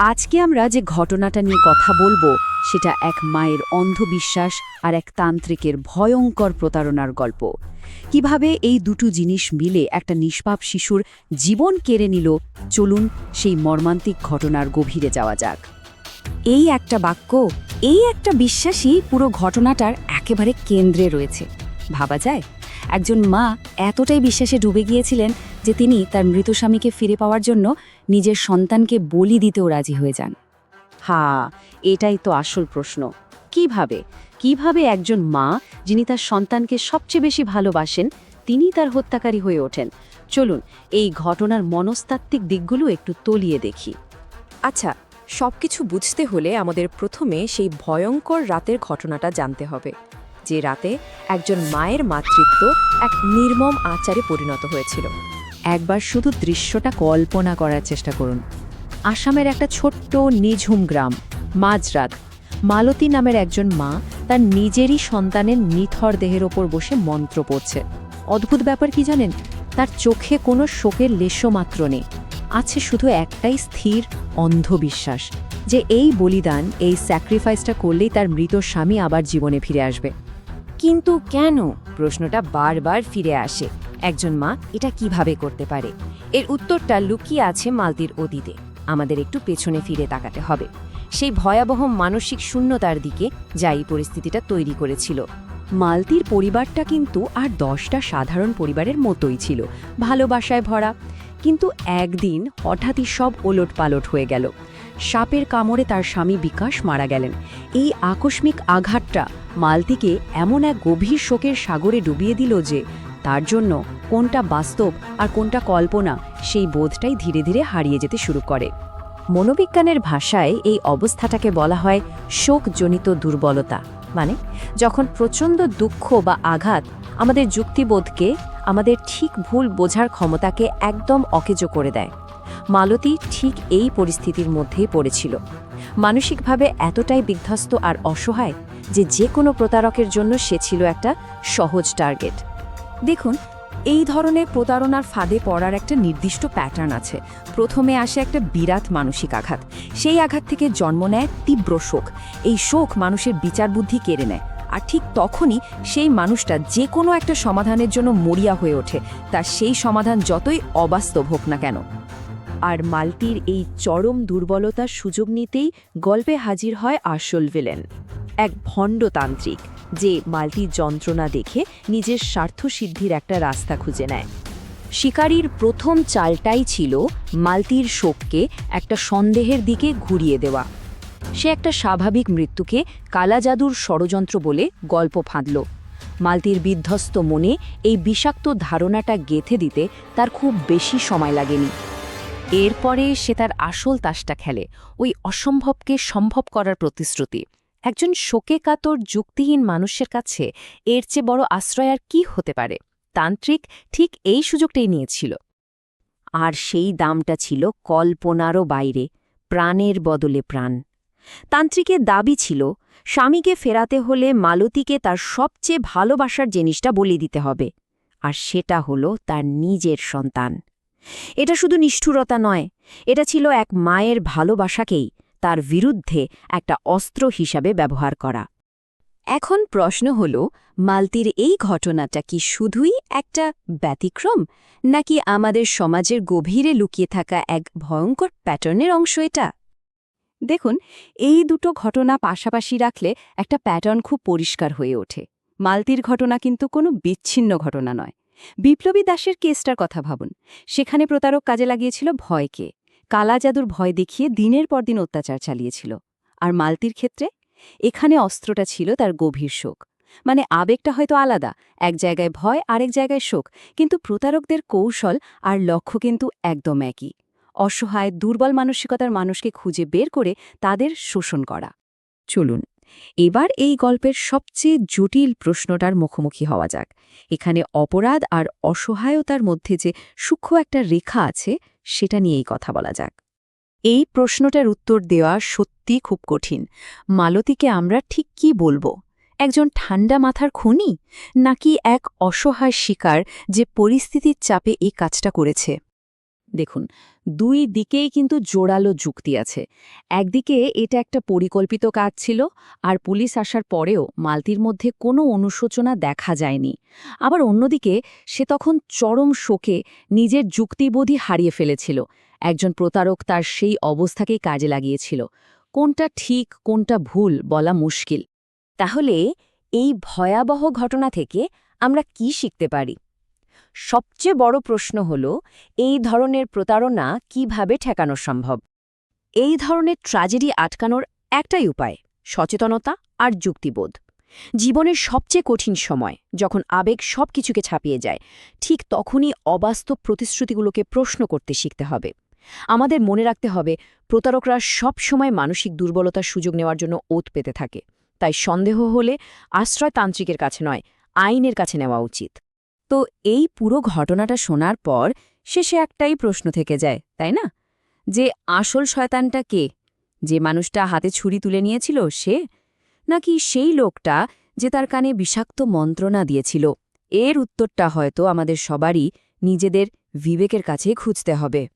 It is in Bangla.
আজকে আমরা যে ঘটনাটা নিয়ে কথা বলবো সেটা এক মায়ের অন্ধবিশ্বাস আর এক তান্ত্রিকের ভয়ঙ্কর প্রতারণার গল্প। কিভাবে এই দুটো জিনিস মিলে একটা নিষ্পাপ শিশুর জীবন কেড়ে নিল, চলুন সেই মর্মান্তিক ঘটনার গভীরে যাওয়া যাক। এই একটা বাক্য, এই একটা বিশ্বাসই পুরো ঘটনাটার একেবারে কেন্দ্রে রয়েছে। ভাবা যায়, একজন মা এতটাই বিশ্বাসে ডুবে গিয়েছিলেন যে তিনি তার মৃত স্বামীকে ফিরে পাওয়ার জন্য নিজের সন্তানকে বলি দিতেও রাজি হয়ে যান। হ্যাঁ, এটাই তো আসল প্রশ্ন। কিভাবে একজন মা, যিনি তার সন্তানকে সবচেয়ে বেশি ভালোবাসেন, তিনি তার হত্যাকারী হয়ে ওঠেন? চলুন এই ঘটনার মনস্তাত্ত্বিক দিকগুলো একটু তলিয়ে দেখি। আচ্ছা, সবকিছু বুঝতে হলে আমাদের প্রথমে সেই ভয়ঙ্কর রাতের ঘটনাটা জানতে হবে, যে রাতে একজন মায়ের মাতৃত্ব এক নির্মম আচারে পরিণত হয়েছিল। একবার শুধু দৃশ্যটা কল্পনা করার চেষ্টা করুন। আসামের একটা ছোট্ট নিঝুম গ্রাম, মাঝরাত। মালতী নামের একজন মা তার নিজেরই সন্তানের নিথর দেহের ওপর বসে মন্ত্র পড়ছে। অদ্ভুত ব্যাপার কি জানেন, তার চোখে কোনো শোকের লেশমাত্র নেই। আছে শুধু একটাই স্থির অন্ধবিশ্বাস যে এই বলিদান, এই স্যাক্রিফাইসটা করলেই তার মৃত স্বামী আবার জীবনে ফিরে আসবে। কিন্তু কেন, প্রশ্নটা বারবার ফিরে আসে। একজন মা এটা কিভাবে করতে পারে? এর উত্তরটা লুকিয়ে আছে মালতীর অতীতে। আমাদের একটু পেছনে ফিরে তাকাতে হবে, সেই ভয়াবহ মানসিক শূন্যতার দিকে যা এই পরিস্থিতিটা তৈরি করেছিল। মালতীর পরিবারটা কিন্তু আর 10টা সাধারণ পরিবারের মতোই ছিল, ভালোবাসায় ভরা। কিন্তু একদিন হঠাৎই সব ওলটপালট হয়ে গেল। সাপের কামড়ে তার স্বামী বিকাশ মারা গেলেন। এই আকস্মিক আঘাতটা মালতীকে এমন এক গভীর শোকের সাগরে ডুবিয়ে দিল যে তার জন্য কোনটা বাস্তব আর কোনটা কল্পনা, সেই বোধটাই ধীরে ধীরে হারিয়ে যেতে শুরু করে। মনোবিজ্ঞানের ভাষায় এই অবস্থাটাকে বলা হয় শোকজনিত দুর্বলতা। মানে যখন প্রচণ্ড দুঃখ বা আঘাত আমাদের যুক্তিবোধকে, আমাদের ঠিক ভুল বোঝার ক্ষমতাকে একদম অকেজো করে দেয়। মালতী ঠিক এই পরিস্থিতির মধ্যেই পড়েছিল। মানসিকভাবে এতটাই বিধ্বস্ত আর অসহায় যে কোনো প্রতারকের জন্য সে ছিল একটা সহজ টার্গেট। দেখুন, এই ধরনের প্রতারণার ফাঁদে পড়ার একটা নির্দিষ্ট প্যাটার্ন আছে। প্রথমে আসে একটা বিরাট মানসিক আঘাত। সেই আঘাত থেকে জন্ম নেয় তীব্র শোক। এই শোক মানুষের বিচার বুদ্ধি কেড়ে নেয়, আর ঠিক তখনই সেই মানুষটা যে কোনো একটা সমাধানের জন্য মরিয়া হয়ে ওঠে, তার সেই সমাধান যতই অবাস্তব হোক না কেন। আর মালতীর এই চরম দুর্বলতার সুযোগ নিতেই গল্পে হাজির হয় আসল ভিলেন, এক ভণ্ডতান্ত্রিক, যে মালতীর যন্ত্রণা দেখে নিজের স্বার্থসিদ্ধির একটা রাস্তা খুঁজে নেয়। শিকারীর প্রথম চালটাই ছিল মালতীর শোককে একটা সন্দেহের দিকে ঘুরিয়ে দেওয়া। সে একটা স্বাভাবিক মৃত্যুকে কালা জাদুর ষড়যন্ত্র বলে গল্প ফাঁদল। মালতীর বিধ্বস্ত মনে এই বিষাক্ত ধারণাটা গেঁথে দিতে তার খুব বেশি সময় লাগেনি। এরপরে সে তার আসল তাসটা খেলে, ওই অসম্ভবকে সম্ভব করার প্রতিশ্রুতি। একজন শোকে কাতর যুক্তিহীন মানুষের কাছে এর চেয়ে বড় আশ্রয় আর কি হতে পারে? তান্ত্রিক ঠিক এই সুযোগটাই নিয়েছিল। আর সেই দামটা ছিল কল্পনারও বাইরে, প্রাণের বদলে প্রাণ। তান্ত্রিকের দাবি ছিল স্বামীকে ফেরাতে হলে মালতীকে তার সবচেয়ে ভালোবাসার জিনিসটা বলি দিতে হবে, আর সেটা হলো তার নিজের সন্তান। এটা শুধু নিষ্ঠুরতা নয়, এটা ছিল এক মায়ের ভালোবাসাকেই তার বিরুদ্ধে একটা অস্ত্র হিসাবে ব্যবহার করা। এখন প্রশ্ন হল, মালতীর এই ঘটনাটা কি শুধুই একটা ব্যতিক্রম, নাকি আমাদের সমাজের গভীরে লুকিয়ে থাকা এক ভয়ঙ্কর প্যাটার্নের অংশ এটা? দেখুন, এই দুটো ঘটনা পাশাপাশি রাখলে একটা প্যাটার্ন খুব পরিষ্কার হয়ে ওঠে। মালতীর ঘটনা কিন্তু কোনো বিচ্ছিন্ন ঘটনা নয়। বিপ্লবী দাসের কেসটার কথা ভাবুন। সেখানে প্রতারক কাজে লাগিয়েছিল ভয়কে, কালা জাদুর ভয় দেখিয়ে দিনের পর দিন অত্যাচার চালিয়েছিল। আর মালতীর ক্ষেত্রে এখানে অস্ত্রটা ছিল তার গভীর শোক। মানে আবেগটা হয়তো আলাদা, এক জায়গায় ভয়, আরেক জায়গায় শোক, কিন্তু প্রতারকদের কৌশল আর লক্ষ্য কিন্তু একদম একই। অসহায়, দুর্বল মানসিকতার মানুষকে খুঁজে বের করে তাদের শোষণ করা। চলুন এবার এই গল্পের সবচেয়ে জটিল প্রশ্নটার মুখোমুখি হওয়া যাক। এখানে অপরাধ আর অসহায়তার মধ্যে যে সূক্ষ্ম একটা রেখা আছে, সেটা নিয়েই কথা বলা যাক। এই প্রশ্নটার উত্তর দেওয়া সত্যি খুব কঠিন। মালতীকে আমরা ঠিক কি বলবো? একজন ঠান্ডা মাথার খুনি, নাকি এক অসহায় শিকার যে পরিস্থিতির চাপে এই কাজটা করেছে? দেখুন, দুই দিকেই কিন্তু জোরালো যুক্তি আছে। একদিকে এটা একটা পরিকল্পিত কাজ ছিল, আর পুলিশ আসার পরেও মালতির মধ্যে কোনো অনুশোচনা দেখা যায়নি। আবার অন্যদিকে সে তখন চরম শোকে নিজের যুক্তিবোধই হারিয়ে ফেলেছিল। একজন প্রতারক তার সেই অবস্থাকেই কাজে লাগিয়েছিল। কোনটা ঠিক কোনটা ভুল বলা মুশকিল। তাহলে এই ভয়াবহ ঘটনা থেকে আমরা কি শিখতে পারি? সবচেয়ে বড় প্রশ্ন হল, এই ধরনের প্রতারণা কিভাবে ঠেকানো সম্ভব? এই ধরনের ট্র্যাজেডি আটকানোর একটাই উপায়, সচেতনতা আর যুক্তিবোধ। জীবনের সবচেয়ে কঠিন সময়, যখন আবেগ সবকিছুকে ছাপিয়ে যায়, ঠিক তখনই অবাস্তব প্রতিশ্রুতিগুলোকে প্রশ্ন করতে শিখতে হবে। আমাদের মনে রাখতে হবে, প্রতারকরা সব সময় মানসিক দুর্বলতার সুযোগ নেওয়ার জন্য ওত পেতে থাকে। তাই সন্দেহ হলে আশ্রয়তান্ত্রিকের কাছে নয়, আইনের কাছে নেওয়া উচিত। তো এই পুরো ঘটনাটা শোনার পর শেষে একটাই প্রশ্ন থেকে যায়, তাই না? যে আসল শয়তানটা কে? যে মানুষটা হাতে ছুরি তুলে নিয়েছিল সে, নাকি সেই লোকটা যে তার কানে বিষাক্ত মন্ত্রণা দিয়েছিল? এর উত্তরটা হয়তো আমাদের সবারই নিজেদের বিবেকের কাছে খুঁজতে হবে।